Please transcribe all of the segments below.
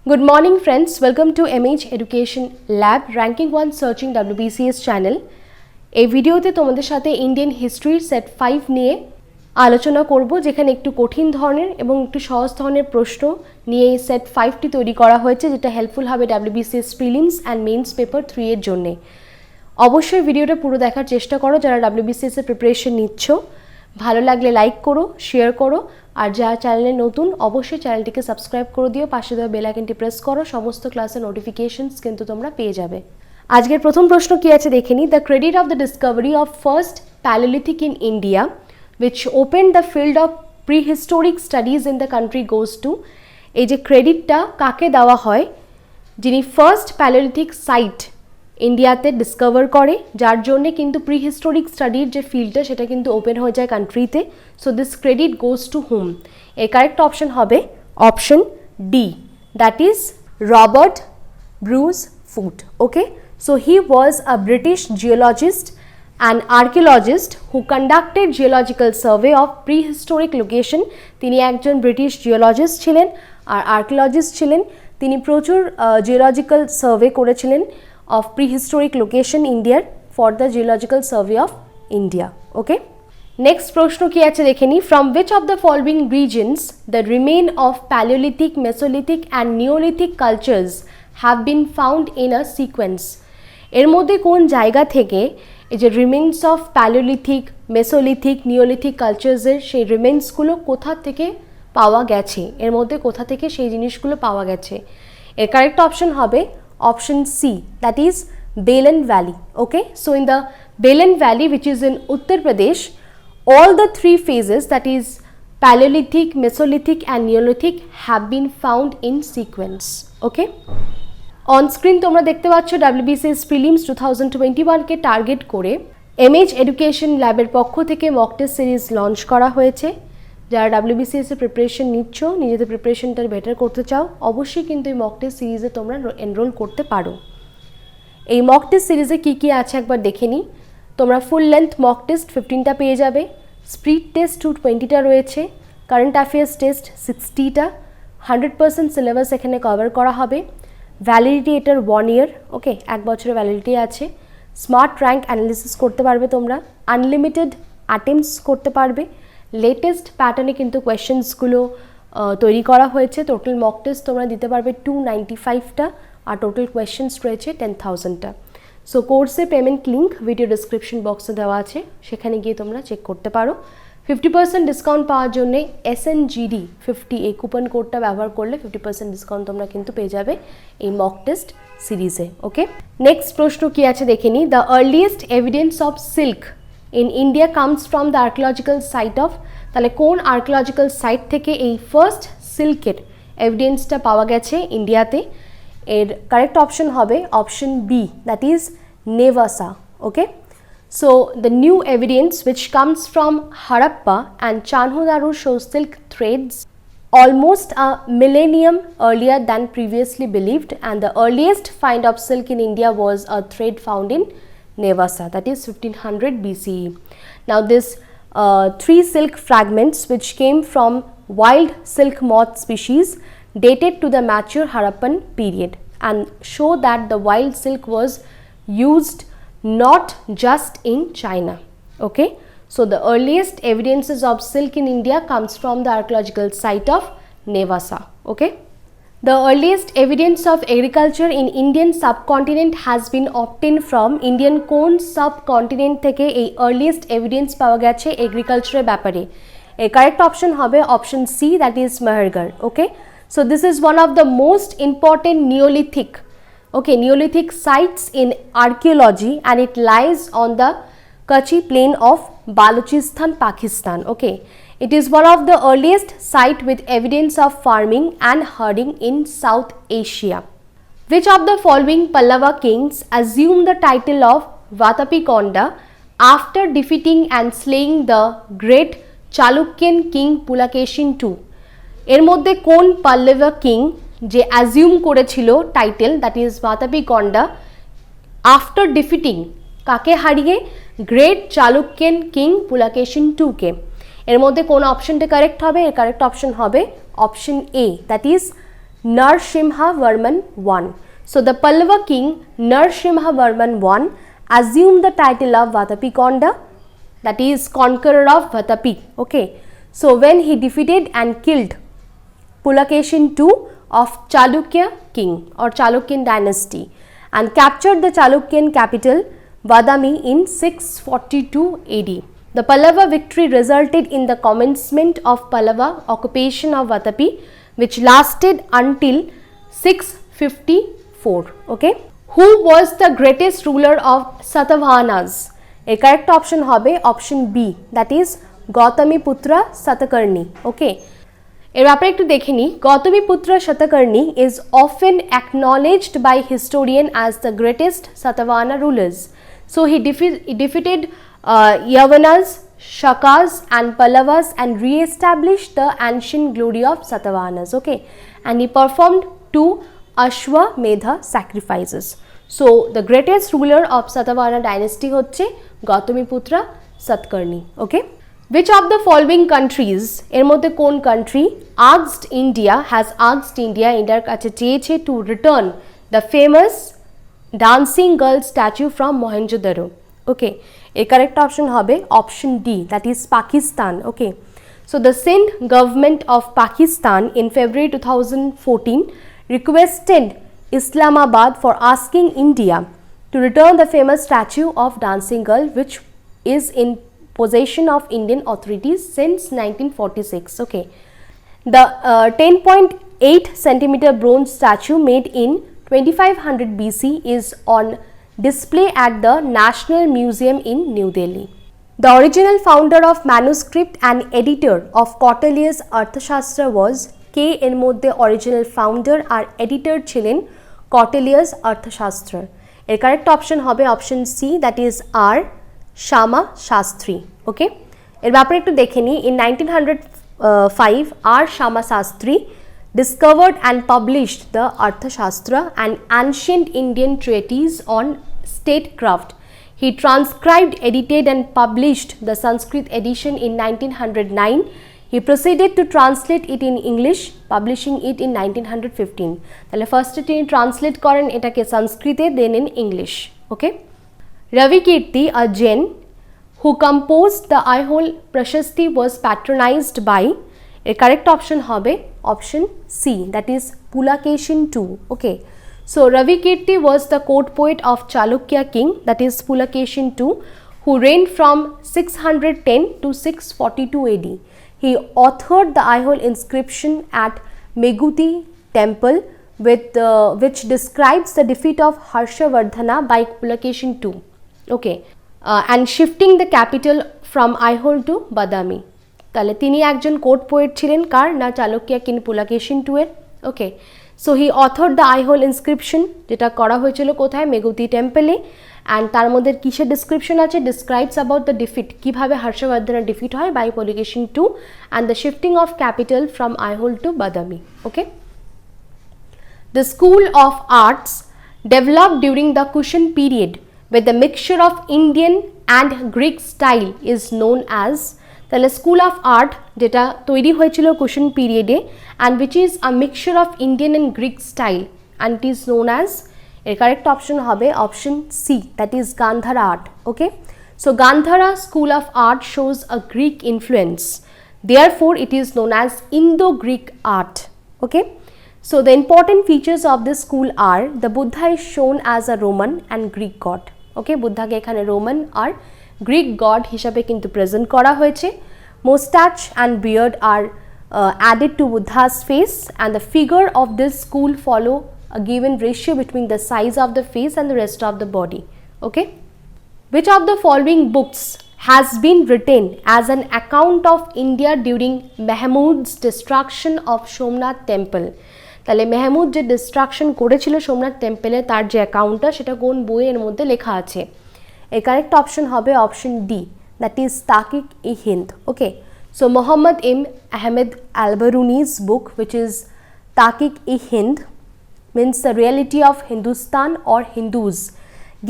Good morning friends, welcome to MH Education Lab Ranking 1 Searching WBCS channel. এই ভিডিওতে তোমাদের সাথে ইন্ডিয়ান হিস্ট্রির সেট 5 নিয়ে আলোচনা করব, যেখানে একটু কঠিন ধরনের এবং একটু সহজ ধরনের প্রশ্ন নিয়ে এই সেট 5টি তৈরি করা হয়েছে, যেটা হেল্পফুল হবে WBCS prelims and means paper 3 এর জন্য। অবশ্যই ভিডিওটা পুরো দেখার চেষ্টা করো যারা WBCS এর প্রিপারেশন নিচ্ছ। ভালো লাগলে লাইক করো, শেয়ার করো, আর যারা চ্যানেলে নতুন অবশ্যই চ্যানেলটিকে সাবস্ক্রাইব করে দিও, পাশে দেওয়া বেল আইকনটি প্রেস করো, সমস্ত ক্লাসের নোটিফিকেশনস কিন্তু তোমরা পেয়ে যাবে। আজকের প্রথম প্রশ্ন কি আছে দেখে নিই। The credit of the discovery of first Palaeolithic in India which opened the field of prehistoric studies in the country goes to। এই যে ক্রেডিটটা কাকে দেওয়া হয়, যিনি ফার্স্ট প্যালিওলিথিক সাইট ইন্ডিয়াতে ডিসকভার করে, যার জন্যে কিন্তু প্রিহিস্টোরিক স্টাডির যে ফিল্ডটা সেটা কিন্তু ওপেন হয়ে যায় কান্ট্রিতে। So this credit goes to whom? এর কারেক্ট অপশন হবে option D, that is Robert Bruce Foote. Okay, so he was a British geologist and archaeologist who conducted geological survey of prehistoric location। তিনি একজন British geologist ছিলেন আর archaeologist ছিলেন। তিনি প্রচুর geological survey করেছিলেন of prehistoric location ইন্ডিয়ার for the geological survey of India। Okay, next প্রশ্ন কি আছে দেখে নিই। From which of the following regions the remain of Paleolithic, Mesolithic and Neolithic cultures have been found in a sequence। এর মধ্যে কোন জায়গা থেকে এই যে remains of palaeolithic, mesolithic, neolithic কালচার্সের সেই রিমেন্সগুলো কোথা থেকে পাওয়া গেছে, এর মধ্যে কোথা থেকে সেই জিনিসগুলো পাওয়া গেছে? এর কারেক্ট অপশন হবে option C, that is Belan valley. Okay, so in the Belan valley which is in Uttar Pradesh, all the three phases, that is Paleolithic, Mesolithic and Neolithic, have been found in sequence। Okay, on screen তোমরা দেখতে পাচ্ছ WBCS prelims 2021কে target করে MH education ল্যাবের পক্ষ থেকে mock test series launch করা হয়েছে। যারা WBCS এর প্রিপারেশন নিচ্ছ, নিজেদের প্রিপারেশনটা বেটার করতে চাও, অবশ্যই কিন্তু এই মক টেস্ট সিরিজে তোমরা এনরোল করতে পারো। এই মক টেস্ট সিরিজে কী কী আছে একবার দেখে নিই। তোমরা ফুল লেন্থ মক টেস্ট 15টা পেয়ে যাবে, স্পিড টেস্ট 220টা রয়েছে, কারেন্ট অ্যাফেয়ার্স টেস্ট 60টা, 100% সিলেবাস এখানে কভার করা হবে। ভ্যালিডিটি এটার 1 ইয়ার। ওকে, 1 বছরের ভ্যালিডিটি আছে। স্মার্ট র্যাঙ্ক অ্যানালিসিস করতে পারবে তোমরা, আনলিমিটেড অ্যাটেম্পটস করতে পারবে। লেটেস্ট প্যাটার্নে কিন্তু কোয়েশ্চেন্সগুলো তৈরি করা হয়েছে। টোটাল মক টেস্ট তোমরা দিতে পারবে 295টা, আর টোটাল কোয়েশ্চেন্স রয়েছে 10,000টা। সো কোর্সের পেমেন্ট লিঙ্ক ভিডিও ডিসক্রিপশন বক্সে দেওয়া আছে, সেখানে গিয়ে তোমরা চেক করতে পারো। 50% ডিসকাউন্ট পাওয়ার জন্যে SNGD 50 এই কুপন কোডটা ব্যবহার করলে 50% ডিসকাউন্ট তোমরা কিন্তু পেয়ে যাবে এই মক টেস্ট সিরিজে। ওকে, নেক্সট প্রশ্ন কি আছে দেখে নিই। The earliest evidence of silk in India comes from the archaeological site of. তাহলে কোন আর্কিওলজিক্যাল সাইট থেকে এই ফার্স্ট সিল্কের এভিডেন্সটা পাওয়া গেছে ইন্ডিয়াতে? এর কারেক্ট অপশন হবে option B, that is Nevasa. Okay, so the new evidence which comes from Harappa and Chanhudaru shows silk threads almost a millennium earlier than previously believed, and the earliest find of silk in India was a thread found in Nevasa, that is 1500 BCE। Now this 3 silk fragments which came from wild silk moth species dated to the mature Harappan period and show that the wild silk was used not just in China। Okay, so the earliest evidences of silk in India comes from the archaeological site of Nevasa। Okay, the earliest evidence of agriculture in Indian subcontinent has been obtained from Indian কোন subcontinent থেকে এই earliest evidence পাওয়া গেছে এগ্রিকালচারের ব্যাপারে? এর correct option হবে option C, that is Mehrgarh. Okay, so this is one of the most important Neolithic, okay, Neolithic sites in archaeology, and it lies on the Kachi plain of Balochistan, Pakistan। Okay, it is one of the earliest site with evidence of farming and herding in South Asia। Which of the following Pallava kings assumed the title of Vatapikonda after defeating and slaying the great Chalukyan king Pulakeshin II? এর মধ্যে কোন Pallava king যে assume করেছিল title, that is Vatapikonda, after defeating, কাকে হারিয়ে? Great চালুক্যান king Pulakeshin টুকে। এর মধ্যে কোন অপশনটা কারেক্ট হবে? এর কারেক্ট অপশন হবে option A, that is Narasimha Varman I. So the Pallava king Narasimha Varman I assumed the title of Vatapikonda, that is conqueror of Vatapi. Okay, so when he defeated and killed Pulakeshin II of Chalukya king or Chalukyan dynasty and captured the Chalukyan capital Badami in 642 AD. The Pallava victory resulted in the commencement of Pallava occupation of Vatapi, which lasted until 654. Okay, who was the greatest ruler of Satavahanas? A correct option hobe option B, that is Gautamiputra Satakarni. Okay, এর ব্যাপারে একটু দেখে নিই। Gautamiputra Satakarni is often acknowledged by historian as the greatest Satavahana rulers. So he defeated Yavanas, Shakas and Pallavas and re-established the ancient glory of Satavahanas. Okay, and he performed 2 Ashwamedha sacrifices. So the greatest ruler of Satavahana dynasty হচ্ছে Gautamiputra Satakarni. Okay, which of the following countries এর মধ্যে কোন country asked India ইন্ডিয়ার কাছে চেয়েছে to return the famous dancing girl statue from Mohenjo-daro? Okay, a correct option hobe option D, that is Pakistan. Okay, so the Sindh government of Pakistan in February 2014 requested Islamabad for asking India to return the famous statue of dancing girl, which is in possession of Indian authorities since 1946. Okay, the 10.8 centimeter bronze statue made in 2500 BC is on display at the National Museum in New Delhi. The original founder of manuscript and editor of Kautilya's Arthashastra was কে এর মধ্যে original founder আর editor ছিলেন Kautilya's Arthashastra? এর correct option হবে option C, that is R Shama Shastri. Okay, এর ব্যাপারে একটু দেখে নিই। In 1905 R Shama Shastri discovered and published the Arthashastra, an ancient Indian treatise on statecraft. He transcribed, edited and published the Sanskrit edition in 1909. He proceeded to translate it in English, publishing it in 1915. তাহলে ফার্স্টে তিনি translate করেন এটাকে সংস্কৃতে, then in English. Okay, Ravi Kirti, a Jain who composed the Aihole Prashasti, was patronized by, a correct option hobe option C, that is Pulakeshin II. Okay, so Ravi Kirti was the court poet of Chalukya king, that is Pulakeshin II, who reigned from 610 to 642 AD. He authored the Aihole inscription at Meguti temple which describes the defeat of Harshavardhana by Pulakeshin II. Okay, and shifting the capital from Aihole to Badami. তাহলে তিনি একজন court poet ছিলেন কার না Chalukya king Pulakeshin II এর। Okay, so he authored the Aihole inscription, যেটা করা হয়েছিল কোথায়, মেগুতি টেম্পলে। অ্যান্ড তার মধ্যে কিসের ডিসক্রিপশন আছে, ডিসক্রাইবস অ্যাবাউট দ্য ডিফিট, কীভাবে হর্ষবর্ধনের ডিফিট হয় by Pulakeshin II and the shifting of capital from Aihole to Badami. Okay, the school of arts developed during the Kushan period with the mixture of Indian and Greek style is known as, তাহলে school of art যেটা তৈরি হয়েছিল কুশন পিরিয়ডে and which is a mixture of Indian and Greek style and it is known as, এর correct option হবে option C, that is Gandhara art. Okay, so Gandhara school of art shows a Greek influence, therefore it is known as Indo-Greek art. Okay, so the important features of this school are the Buddha is shown as a Roman and Greek god. ওকে, বুদ্ধাকে এখানে Roman আর Greek god হিসাবে কিন্তু present করা হয়েছে। Moustache and beard are added to Buddha's face, and the figure of this school follow a given ratio between the size of the face and the rest of the body. Okay, which of the following books has been written as an account of India during Mahmud's destruction of Somnath temple? তাহলে মেহমুদ যে distraction করেছিল সোমনাথ টেম্পলে তার যে অ্যাকাউন্টটা সেটা কোন বইয়ের মধ্যে লেখা আছে? এর কারেক্ট অপশন হবে option D, that is Tahqiq-i-Hind. Okay, so Mohammad Ahmed Alberuni's book, which is Taqiq-i-Hind, means the reality of Hindustan or Hindus,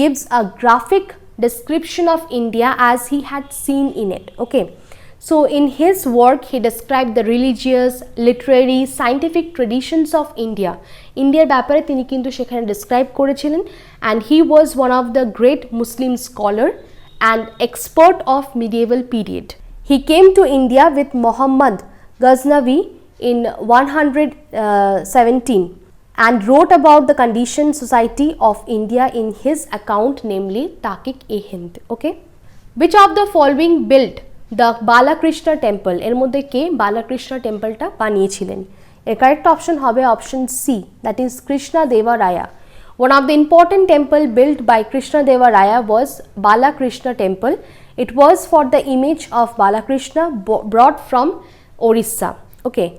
gives a graphic description of India as he had seen in it. Okay, So in his work he described the religious, literary, scientific traditions of India. Indiaর ব্যাপারে তিনি কিন্তু সেখানে describe করেছিলেন, and he was one of the great Muslim scholar and expert of medieval period. He came to India with Muhammad Ghaznavi in 117 and wrote about the condition society of India in his account, namely Taqiq-e-Hind. Okay, which of the following built the Balakrishna temple? এর মধ্যে কে বালাকৃষ্ণ টেম্পলটা বানিয়েছিলেন? এর correct option হবে option C, that is Krishna Deva Raya. One of the important temple built by Krishna Deva Raya was Balakrishna temple. It was for the image of Balakrishna brought from Orissa. Okay.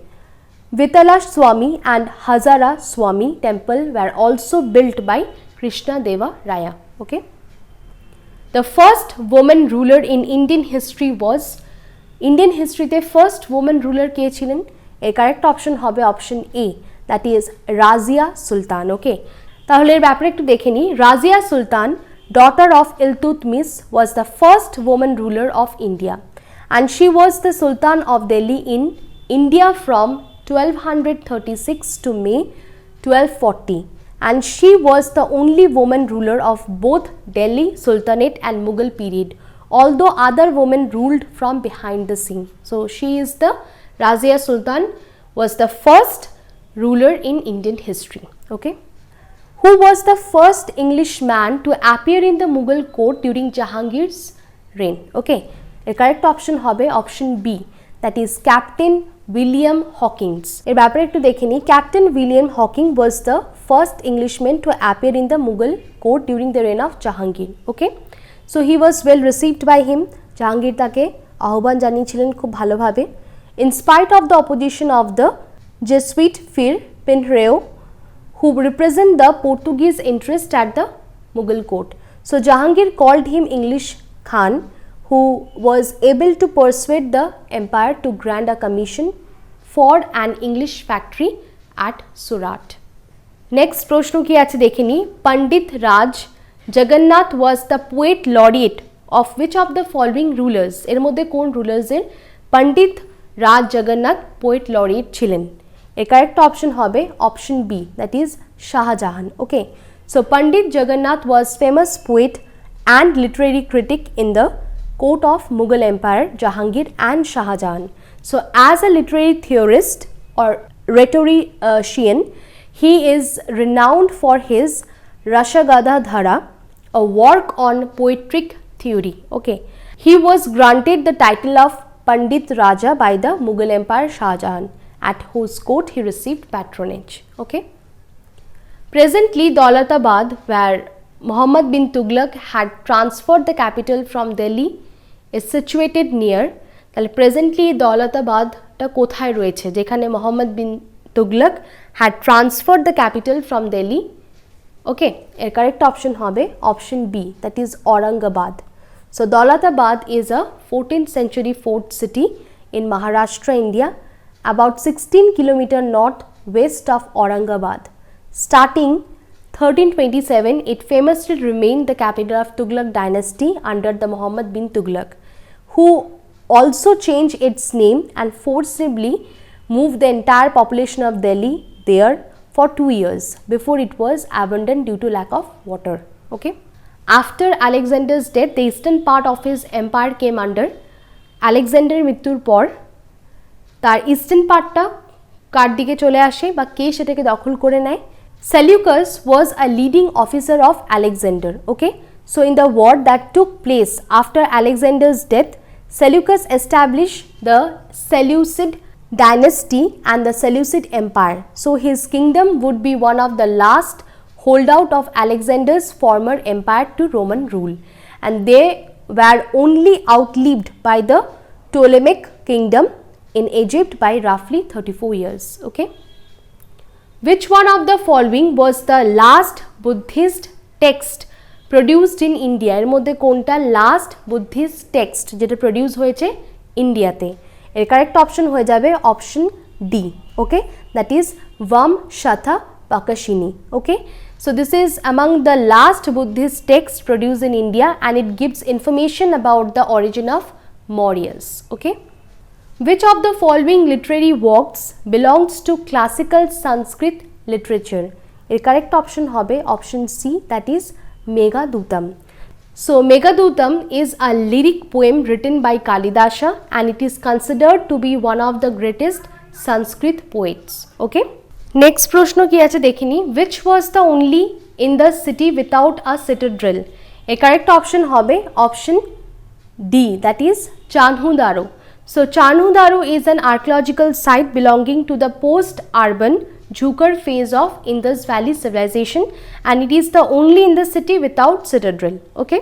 Vitala Swami and Hazara Swami temple were also built by Krishna Deva Raya. Okay. The first woman ruler in Indian history was, Indian history te first woman ruler ke chilen? A correct option hobe option A, that is Razia Sultan. Okay, তাহলে এর ব্যাপারে একটু দেখে নিই. Razia Sultan, daughter of Iltutmish, was the first woman ruler of India, and she was the Sultan of Delhi in India from 1236 to May 1240. And she was the only woman ruler of both Delhi Sultanate and Mughal period, although other women ruled from behind the scene. So she is the Razia Sultan, was the first ruler in Indian history. Okay, who was the first English man to appear in the Mughal court during Jahangir's reign? Okay, the correct option hobe option B, that is Captain William Hawkins. এর ব্যাপারে একটু দেখে নিই. Captain William Hawking was the first Englishman to appear in the Mughal court during the reign of Jahangir. Okay, so he was well received by him. Jahangir তাকে আহ্বান জানিয়েছিলেন খুব ভালোভাবে. In spite of the opposition of the Jesuit Fir Pinheiro, who represent the Portuguese interest at the Mughal court. So Jahangir called him English Khan, who was able to persuade the empire to grant a commission for an English factory at Surat. Next প্রশ্ন কি আছে দেখে নিই. Pandit Raj Jagannath was the poet laureate of which of the following rulers? এর মধ্যে কোন rulers এর Pandit Raj Jagannath poet laureate ছিলেন? A correct option hobe option B, that is Shahjahan. Okay, so Pandit Jagannath was famous poet and literary critic in the court of Mughal Empire, Jahangir and Shahjahan. So as a literary theorist or rhetorician, he is renowned for his Rashagadha Dhara, a work on poetic theory. Okay, he was granted the title of Pandit Raja by the Mughal Empire Shahjahan, at whose court he received patronage. Okay, presently Daulatabad, where Muhammad bin Tughlaq had transferred the capital from Delhi, is situated near. তাহলে presently Daulatabadটা কোথায় রয়েছে? যেখানে Muhammad bin Tughlaq had transferred the capital from Delhi. Okay, এর correct option হবে option B, that is Aurangabad. So Daulatabad is a 14th century fort city in Maharashtra, India, about 16 km north-west of Aurangabad. Starting 1327, it famously remained the capital of Tughlaq dynasty under the Muhammad bin Tughlaq, who also changed its name and forcibly moved the entire population of Delhi there for 2 years before it was abandoned due to lack of water. Okay, after Alexander's death, the eastern part of his empire came under Alexander মৃত্যুর পর তার eastern পার্টটা কার দিকে চলে আসে বা কে সেটাকে দখল করে নেয়? Seleucus was a leading officer of Alexander. Okay, so in the war that took place after Alexander's death, Seleucus established the Seleucid dynasty and the Seleucid empire. So his kingdom would be one of the last holdout of Alexander's former empire to Roman rule, and they were only outlived by the Ptolemaic kingdom in Egypt by roughly 34 years. Okay, which one of the following was the last Buddhist text produced in India? এর মধ্যে কোনটা last Buddhist text যেটা produce হয়েছে ইন্ডিয়াতে? এর correct option হয়ে যাবে option D. Okay, that is Vamshatapakashini. Okay, so this is among the last Buddhist texts produced in India, and it gives information about the origin of Mauryas. Okay. Which of the following literary works belongs to classical Sanskrit literature? এর correct option হবে option C, that is Meghadutam. So Meghadutam is a lyric poem written by Kalidasa and it is considered to be one of the greatest Sanskrit poets. Okay. Next প্রশ্ন কি আছে দেখিনি. Which was the only in the city without a citadel? এর correct option হবে option D, that is Chanhudaro. So Chanhudaro is an archaeological site belonging to the post-urban Jhukar phase of Indus Valley civilization and it is the only in the city without citadel. Okay.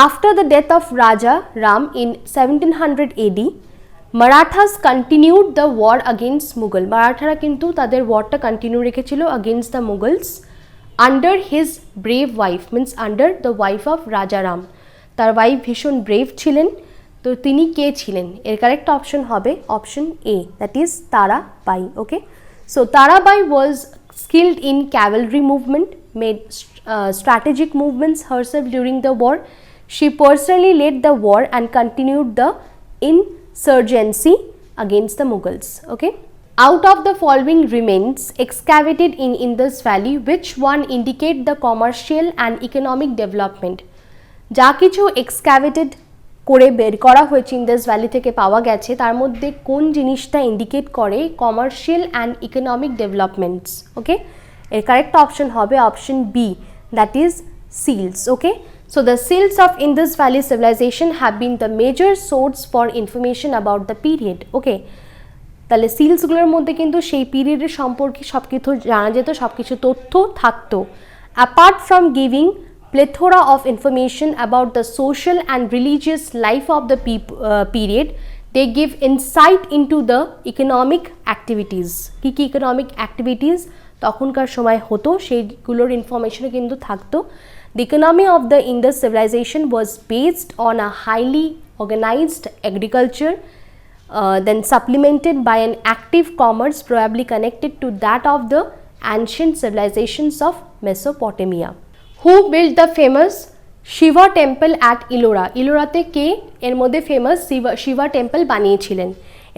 After the death of Raja Ram in 1700 AD, Marathas continued the war against Mughal. Marathara কিন্তু তাদের warটা continue রেখেছিল against the Mughals under his brave wife, means under the wife of Raja Ram. তার wife ভীষণ brave ছিলেন, তো তিনি কে ছিলেন? এর কারেক্ট অপশন হবে option A, that is Tarabai. Okay, so Tarabai was skilled in cavalry movement, made strategic movements herself during the war. She personally led the war and continued the insurgency against the Mughals. Okay, out of the following remains excavated in Indus Valley, which one indicate the commercial and economic development? যা কিছু এক্সক্যাভেটেড করে বের করা হয়েছে Indas valley থেকে পাওয়া গেছে তার মধ্যে কোন জিনিসটা ইন্ডিকেট করে commercial and economic developments? Okay, এর কারেক্ট অপশন হবে option B, that is seals. Okay, so the seals of Indus Valley civilization have been the major source for information about the period. Okay, তাহলে সিলসগুলোর মধ্যে কিন্তু সেই পিরিয়ডের সম্পর্কে সব কিছু জানা যেত, সব কিছু তথ্য থাকতো। Apart from giving plethora of information about the social and religious life of the period, they give insight into the economic activities. কি কি economic activities তখনকার সময় হতো সেইগুলোর ইনফরমেশনও কিন্তু থাকতো। The economy of the Indus civilization was based on a highly organized agriculture, then supplemented by an active commerce probably connected to that of the ancient civilizations of Mesopotamia. Who built the famous Shiva temple at Ellora? ইলোরাতে কে এর মধ্যে famous Shiba temple বানিয়েছিলেন?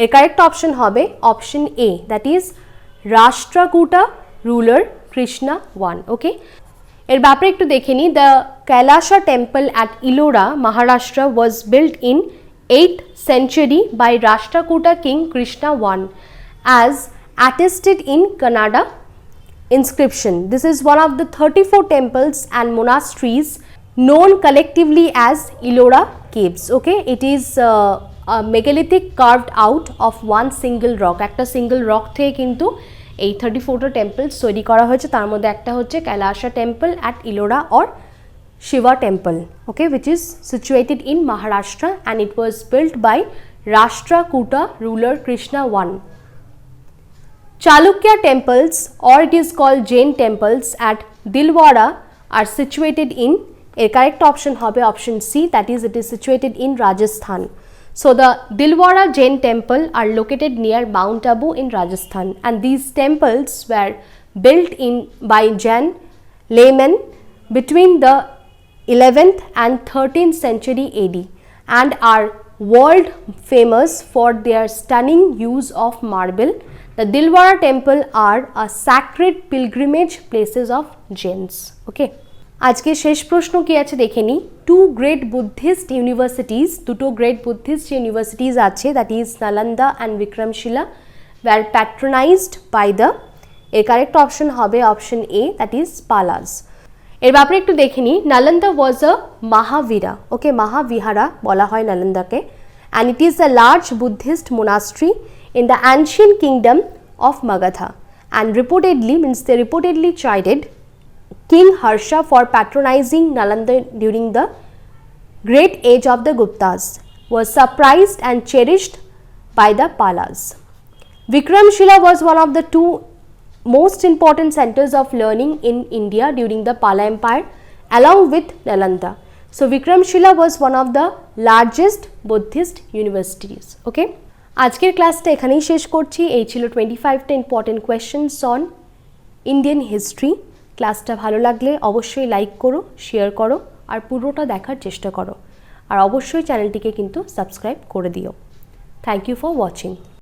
এর correct option হবে option A, that is Rashtrakuta ruler Krishna one. Okay, এর ব্যাপারে একটু দেখে নিই। The Kailasa temple at Ellora Maharashtra was built in 8th century by Rashtrakuta king Krishna I as attested in Kannada inscription. This is one of the 34 temples and monasteries known collectively as Ellora caves. Okay, it is a megalithic carved out of one single rock. একটা single rock থেকে কিন্তু এই 34টা temples তৈরি করা হয়েছে, তার মধ্যে একটা হচ্ছে Kailasa temple at Ellora or Shiva temple, okay, which is situated in Maharashtra and it was built by Rashtrakuta ruler Krishna I. Chalukya temples, or it is called Jain temples at Dilwara, are situated in, a correct option hobe option C, that is it is situated in Rajasthan. So the Dilwara Jain temple are located near Mount Abu in Rajasthan and these temples were built in by Jain laymen between the 11th and 13th century AD and are world famous for their stunning use of marble. The Dilwara temple are a sacred pilgrimage places of Jains. Okay, আজকে শেষ প্রশ্ন কি আছে দেখে নিই। Two great Buddhist universities, দুটো great Buddhist universities আছে, that is Nalanda and Vikramashila, were patronised by the, এর কারেক্ট অপশন হবে option A, that is Palas. এর ব্যাপারে একটু দেখে নিই। নালন্দা ওয়াজ আ মাহাবীরা, ওকে, মাহাবিহারা বলা হয় নালন্দাকে, and it is a large Buddhist monastery in the ancient kingdom of Magadha and reportedly, means they reportedly chided King Harsha for patronizing Nalanda during the great age of the Guptas, was surprised and cherished by the Palas. Vikramshila was one of the two most important centers of learning in India during the Pala Empire along with Nalanda. So Vikramshila was one of the largest Buddhist universities. Okay, আজকের ক্লাসটা এখানেই শেষ করছি। এই ছিল 25টা important questions on Indian history. ক্লাসটা ভালো লাগলে অবশ্যই লাইক করো, শেয়ার করো আর পুরোটা দেখার চেষ্টা করো আর অবশ্যই চ্যানেলটিকে কিন্তু সাবস্ক্রাইব করে দিও। Thank you for watching.